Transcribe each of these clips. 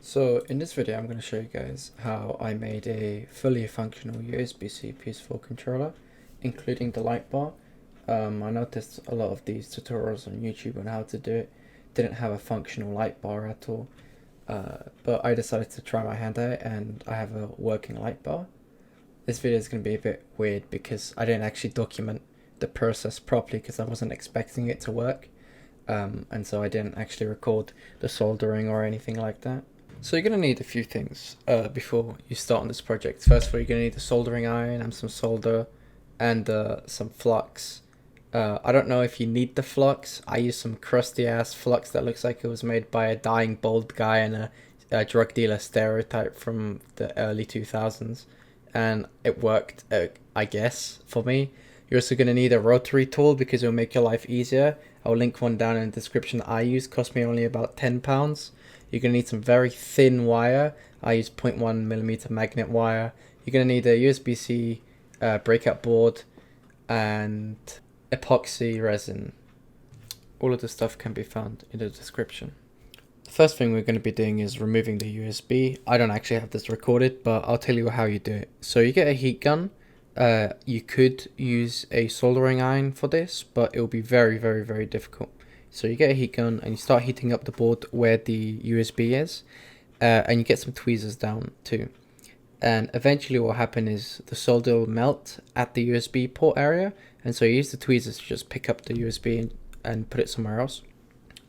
So in this video I'm going to show you guys how I made a fully functional USB-C PS4 controller, including the light bar. I noticed a lot of these tutorials on YouTube on how to do it didn't have a functional light bar at all, but I decided to try my hand at it and I have a working light bar. This video is going to be a bit weird because I didn't actually document the process properly because I wasn't expecting it to work, and so I didn't actually record the soldering or anything like that. So you're going to need a few things before you start on this project. First of all, you're going to need a soldering iron and some solder and some flux. I don't know if you need the flux. I use some crusty ass flux that looks like it was made by a dying bald guy and a drug dealer stereotype from the early 2000s. And it worked, I guess, for me. You're also going to need a rotary tool because it'll make your life easier. I'll link one down in the description that I use. Cost me only about £10. You're going to need some very thin wire. I use 0.1mm magnet wire. You're going to need a USB-C breakout board and epoxy resin. All of the stuff can be found in the description. The first thing we're going to be doing is removing the USB. I don't actually have this recorded, but I'll tell you how you do it. So you get a heat gun. You could use a soldering iron for this, but it will be very, very, very difficult. So you get a heat gun and you start heating up the board where the USB is, and you get some tweezers down too. And eventually what will happen is the solder will melt at the USB port area, and so you use the tweezers to just pick up the USB and put it somewhere else.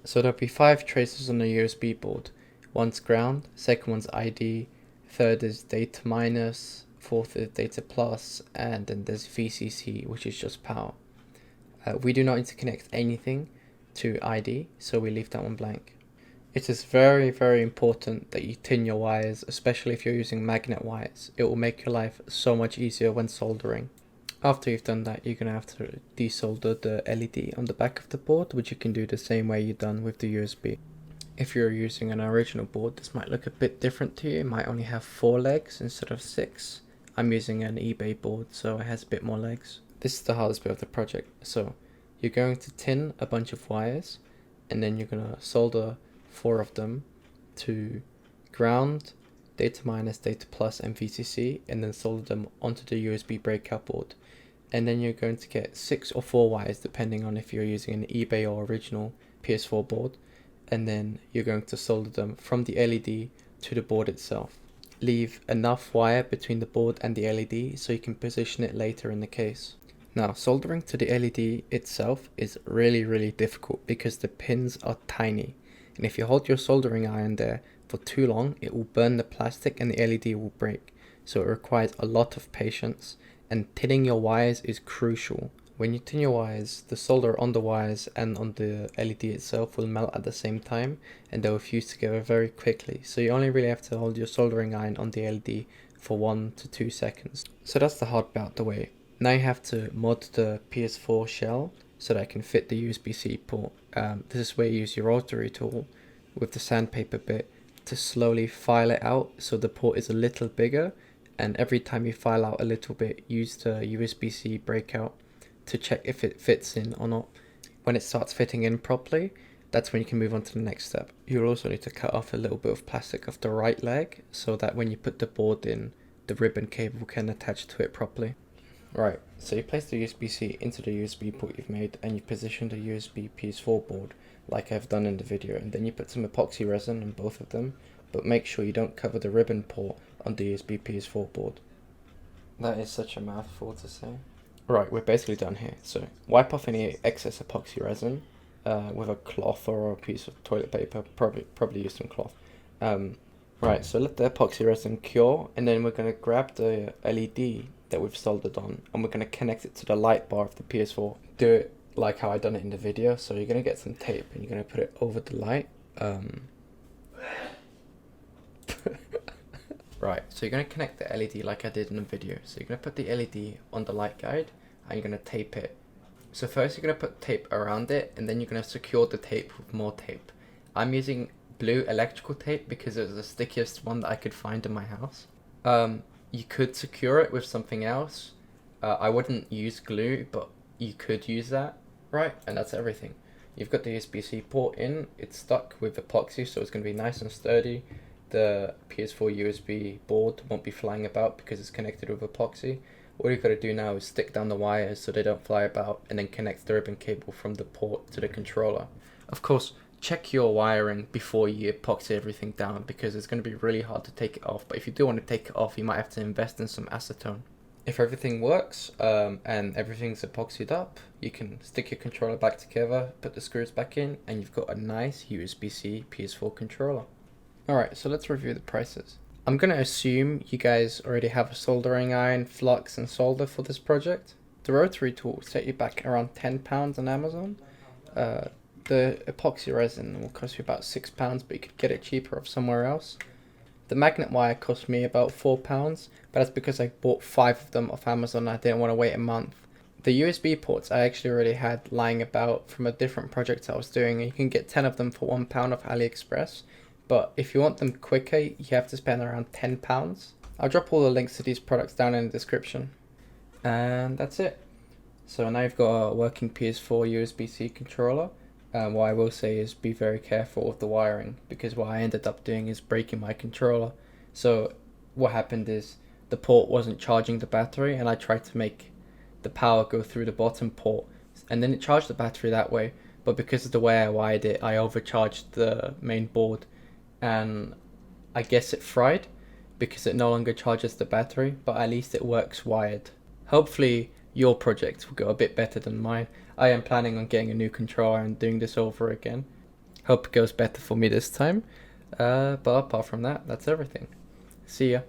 So there'll be 5 traces on the USB board. One's ground, second one's ID, third is data minus, fourth is data plus, and then there's VCC, which is just power. We do not need to connect anything to ID, so we leave that one blank. It is very, very important that you tin your wires, especially if you're using magnet wires. It will make your life so much easier when soldering. After you've done that, you're going to have to desolder the LED on the back of the board, which you can do the same way you've done with the USB. If you're using an original board, this might look a bit different to you. It might only have 4 legs instead of 6. I'm using an eBay board, so it has a bit more legs. This is the hardest bit of the project. So you're going to tin a bunch of wires, and then you're going to solder 4 of them to ground, data minus, data plus, and VCC, and then solder them onto the USB breakout board. And then you're going to get 6 or 4 wires depending on if you're using an eBay or original PS4 board, and then you're going to solder them from the LED to the board itself. Leave enough wire between the board and the LED so you can position it later in the case. Now, soldering to the LED itself is really, really difficult because the pins are tiny, and if you hold your soldering iron there for too long, it will burn the plastic and the LED will break. So it requires a lot of patience, and tinning your wires is crucial. When you tin your wires, the solder on the wires and on the LED itself will melt at the same time, and they will fuse together very quickly. So you only really have to hold your soldering iron on the LED for 1 to 2 seconds. So that's the hard bit out the way. Now you have to mod the PS4 shell so that it can fit the USB-C port. This is where you use your rotary tool with the sandpaper bit to slowly file it out so the port is a little bigger, and every time you file out a little bit, use the USB-C breakout to check if it fits in or not. When it starts fitting in properly, that's when you can move on to the next step. You'll also need to cut off a little bit of plastic off the right leg so that when you put the board in, the ribbon cable can attach to it properly. Right, so you place the USB-C into the USB port you've made, and you position the USB PS4 board like I've done in the video, and then you put some epoxy resin on both of them, but make sure you don't cover the ribbon port on the USB PS4 board. That is such a mouthful to say. Right, we're basically done here. So wipe off any excess epoxy resin with a cloth or a piece of toilet paper. Probably use some cloth. Right, so let the epoxy resin cure, and then we're going to grab the LED that we've soldered on, and we're going to connect it to the light bar of the PS4. Do it like how I done it in the video. So you're going to get some tape and you're going to put it over the light. Right, so you're going to connect the LED like I did in the video. So you're going to put the LED on the light guide and you're going to tape it. So first you're going to put tape around it, and then you're going to secure the tape with more tape. I'm using blue electrical tape because it was the stickiest one that I could find in my house. You could secure it with something else. I wouldn't use glue, but you could use that. Right, and that's everything. You've got the USB-C port in, it's stuck with epoxy, so it's going to be nice and sturdy. the PS4 USB board won't be flying about because it's connected with epoxy. All you've got to do now is stick down the wires so they don't fly about, and then connect the ribbon cable from the port to the controller. Of course, check your wiring before you epoxy everything down, because it's going to be really hard to take it off, but if you do want to take it off, you might have to invest in some acetone. If everything works and everything's epoxied up, you can stick your controller back together, put the screws back in, and you've got a nice USB-C PS4 controller. Alright, so let's review the prices. I'm going to assume you guys already have a soldering iron, flux, and solder for this project. The Rotary tool will set you back around £10 on Amazon. The epoxy resin will cost you about £6, but you could get it cheaper off somewhere else. The magnet wire cost me about £4, but that's because I bought 5 of them off Amazon and I didn't want to wait a month. The USB ports I actually already had lying about from a different project I was doing. You can get 10 of them for £1 off AliExpress, but if you want them quicker, you have to spend around £10. I'll drop all the links to these products down in the description. And that's it. So now you've got a working PS4 USB-C controller. What I will say is be very careful with the wiring, because what I ended up doing is breaking my controller. So what happened is the port wasn't charging the battery, and I tried to make the power go through the bottom port, and then it charged the battery that way, but because of the way I wired it, I overcharged the main board, and I guess it fried because it no longer charges the battery, but at least it works wired. Hopefully your project will go a bit better than mine. I am planning on getting a new controller and doing this over again. Hope it goes better for me this time. But apart from that, that's everything. See ya.